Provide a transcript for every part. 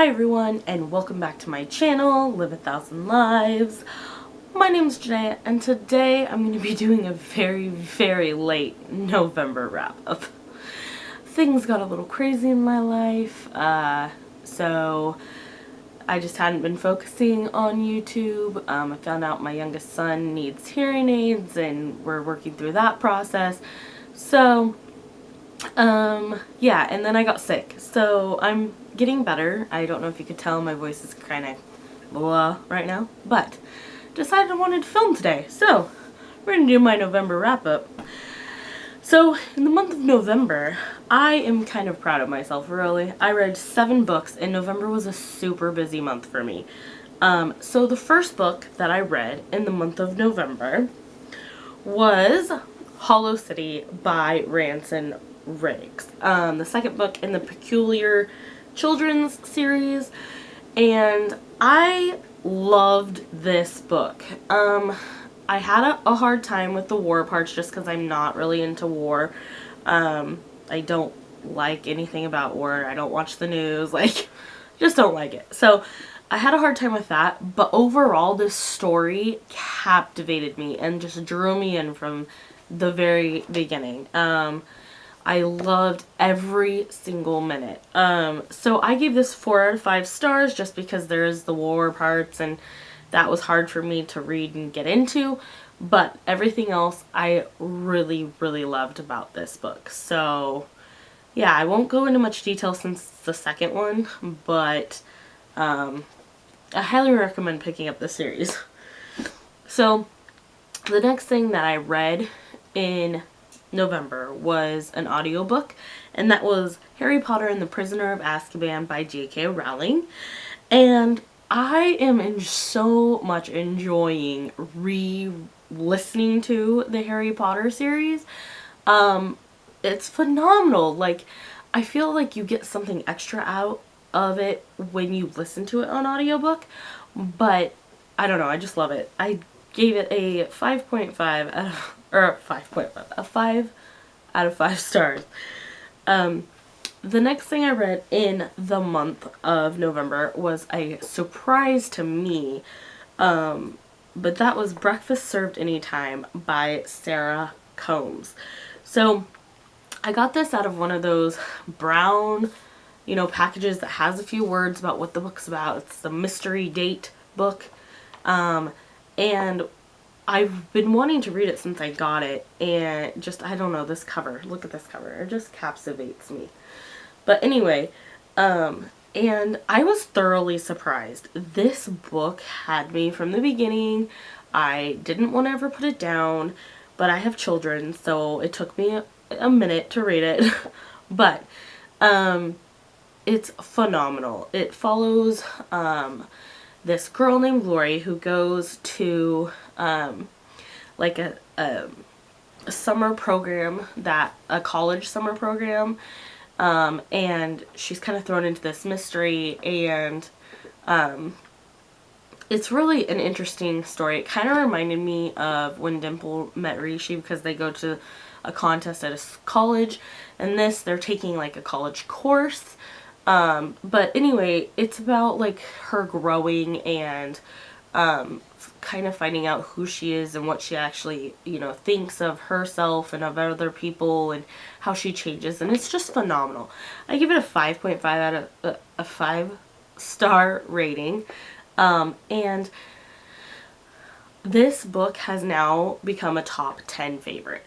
Hi everyone, and welcome back to my channel, Live a Thousand Lives. My name is Janae, and today I'm going to be doing a very late November wrap-up. Things got a little crazy in my life, so I just hadn't been focusing on YouTube. I found out my youngest son needs hearing aids, and we're working through that process. So, yeah, and then I got sick, so I'm getting better. I don't know if you could tell my voice is kind of blah right now, but decided I wanted to film today, so we're gonna do my November wrap-up. So in the month of November, I am kind of proud of myself, really. I read 7 books, and November was a super busy month for me. So the first book that I read in the month of November was Hollow City by Ransom. The second book in the Peculiar Children's series, and I loved this book. I had a hard time with the war parts just because I'm not really into war. I don't like anything about war. I don't watch the news, just don't like it. So I had a hard time with that, but overall this story captivated me and just drew me in from the very beginning. I loved every single minute. So I gave this 4 out of 5 stars just because there is the war parts and that was hard for me to read and get into. But everything else I really loved about this book. So yeah, I won't go into much detail since it's the second one, but I highly recommend picking up the series. So the next thing that I read in November was an audiobook, and that was Harry Potter and the Prisoner of Azkaban by J.K. Rowling. And I am so much enjoying re-listening to the Harry Potter series. It's phenomenal. I feel like you get something extra out of it when you listen to it on audiobook, but I don't know, I just love it. I gave it a 5.5 out of, or 5.5, a 5 out of 5 stars. The next thing I read in the month of November was a surprise to me, but that was Breakfast Served Anytime by Sarah Combs. So I got this out of one of those brown, packages that has a few words about what the book's about. It's the mystery date book. And I've been wanting to read it since I got it, and I don't know, this cover, look at this cover, it just captivates me. But anyway, and I was thoroughly surprised. This book had me from the beginning. I didn't want to ever put it down, but I have children, so it took me a minute to read it. But it's phenomenal. It follows this girl named Glory who goes to a summer program, a college summer program, and she's kind of thrown into this mystery, and it's really an interesting story. It kind of reminded me of when Dimple met Rishi, because they go to a contest at a college, and they're taking a college course. But anyway, it's about her growing and kind of finding out who she is and what she actually, thinks of herself and of other people and how she changes, and it's just phenomenal. I give it a 5.5 out of a 5-star rating. And this book has now become a top 10 favorite.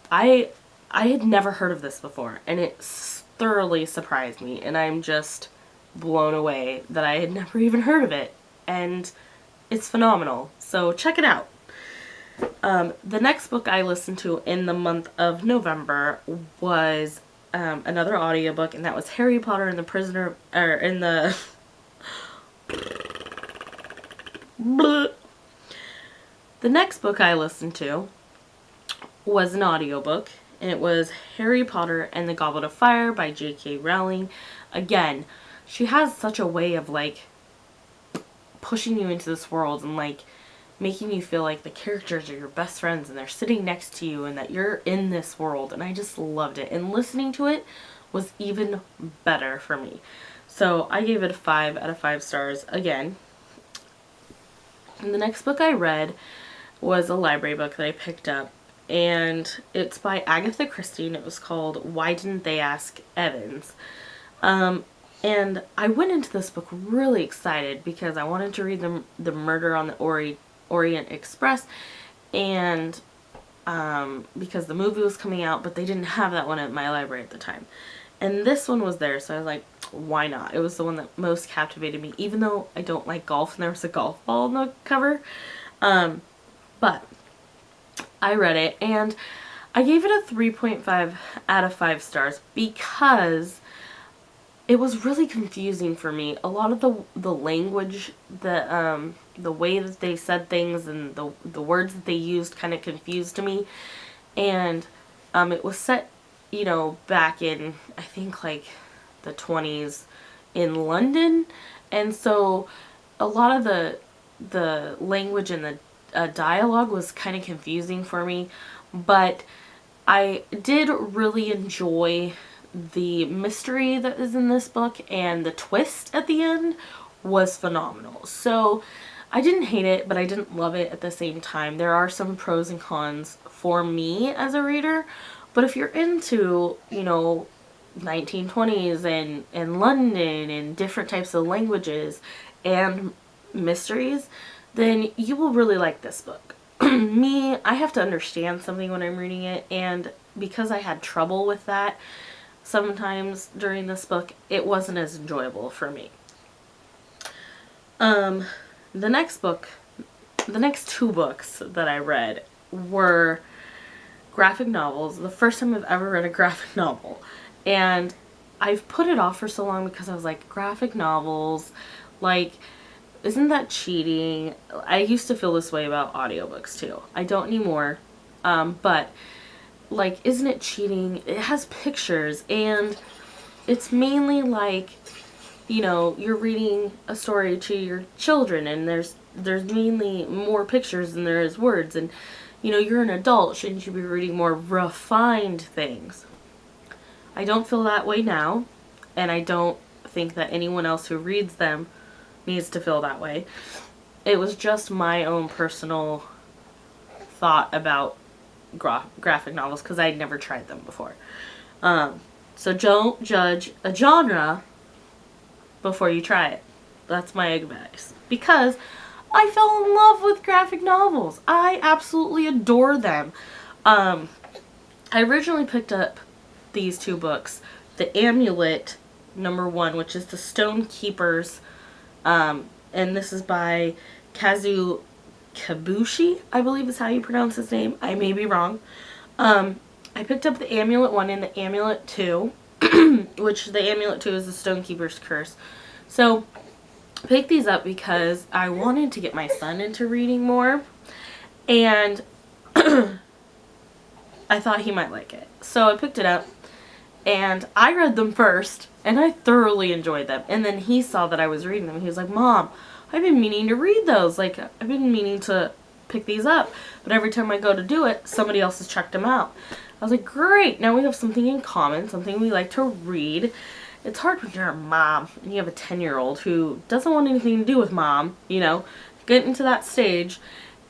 I had never heard of this before, and it thoroughly surprised me, and I'm just blown away that I had never even heard of it, and it's phenomenal, so check it out. The next book I listened to in the month of November was another audiobook, and that was Harry Potter and the Prisoner, The next book I listened to was an audiobook, and it was Harry Potter and the Goblet of Fire by J.K. Rowling. Again, she has such a way of pushing you into this world and making you feel like the characters are your best friends and they're sitting next to you and that you're in this world, and I just loved it, and listening to it was even better for me. So I gave it a 5 out of 5 stars again. And the next book I read was a library book that I picked up, and it's by Agatha Christie, and it was called Why Didn't They Ask Evans? And I went into this book really excited because I wanted to read the Murder on the Orient Express, and because the movie was coming out, but they didn't have that one at my library at the time. And this one was there, so I was like, why not? It was the one that most captivated me, even though I don't like golf, and there was a golf ball on the cover. But I read it, and I gave it a 3.5 out of 5 stars because it was really confusing for me. A lot of the language, the way that they said things and the words that they used kind of confused me. And it was set, you know, back in, I think, like the 20s in London. And so a lot of the language and the dialogue was kind of confusing for me. But I did really enjoy the mystery that is in this book, and the twist at the end was phenomenal. So I didn't hate it, but I didn't love it at the same time. There are some pros and cons for me as a reader, but if you're into, you know, 1920s and London and different types of languages and mysteries, then you will really like this book. Me, I have to understand something when I'm reading it, and because I had trouble with that sometimes during this book, it wasn't as enjoyable for me. The next two books that I read were graphic novels. The first time I've ever read a graphic novel. And I've put it off for so long because I was like, graphic novels, like, isn't that cheating? I used to feel this way about audiobooks too. I don't anymore. But like, isn't it cheating? It has pictures, and it's mainly like, you know, you're reading a story to your children, and there's mainly more pictures than there is words, and, you know, you're an adult. Shouldn't you be reading more refined things? I don't feel that way now, and I don't think that anyone else who reads them needs to feel that way. It was just my own personal thought about graphic novels because I'd never tried them before. So don't judge a genre before you try it. That's my advice. Because I fell in love with graphic novels. I absolutely adore them. I originally picked up these two books. The Amulet #1, which is the Stonekeepers, and this is by Kazu Kibuishi, I believe is how you pronounce his name. I may be wrong. I picked up the Amulet 1 and the Amulet 2, which the Amulet 2 is the Stonekeeper's Curse. So I picked these up because I wanted to get my son into reading more, and I thought he might like it. So I picked it up, and I read them first, and I thoroughly enjoyed them. And then he saw that I was reading them, and he was like, Mom, I've been meaning to read those. Like, I've been meaning to pick these up, but every time I go to do it, somebody else has checked them out. I was like, great, now we have something in common, something we like to read. It's hard when you're a mom and you have a 10-year-old who doesn't want anything to do with mom, you know, get into that stage,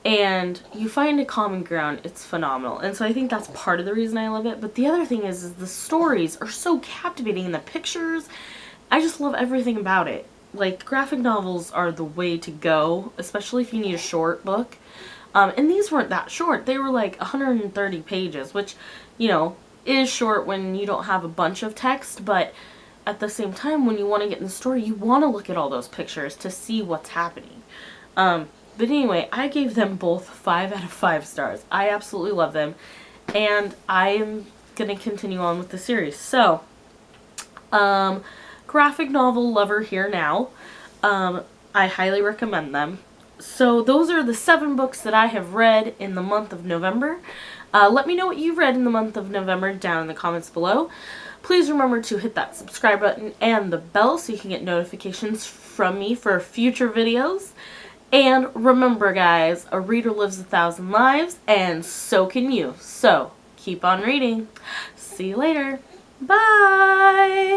and you find a common ground. It's phenomenal. And so I think that's part of the reason I love it. But the other thing is the stories are so captivating, and the pictures, I just love everything about it. Like, graphic novels are the way to go, especially if you need a short book. And these weren't that short. They were like 130 pages, which, you know, is short when you don't have a bunch of text, but at the same time, when you want to get in the story, you want to look at all those pictures to see what's happening. But anyway, I gave them both 5 out of 5 stars. I absolutely love them, and I am going to continue on with the series. So, graphic novel lover here now. I highly recommend them. So those are the 7 books that I have read in the month of November. Let me know what you read in the month of November down in the comments below. Please remember to hit that subscribe button and the bell so you can get notifications from me for future videos. And remember, guys, a reader lives 1,000 lives, and so can you. So keep on reading. See you later. Bye!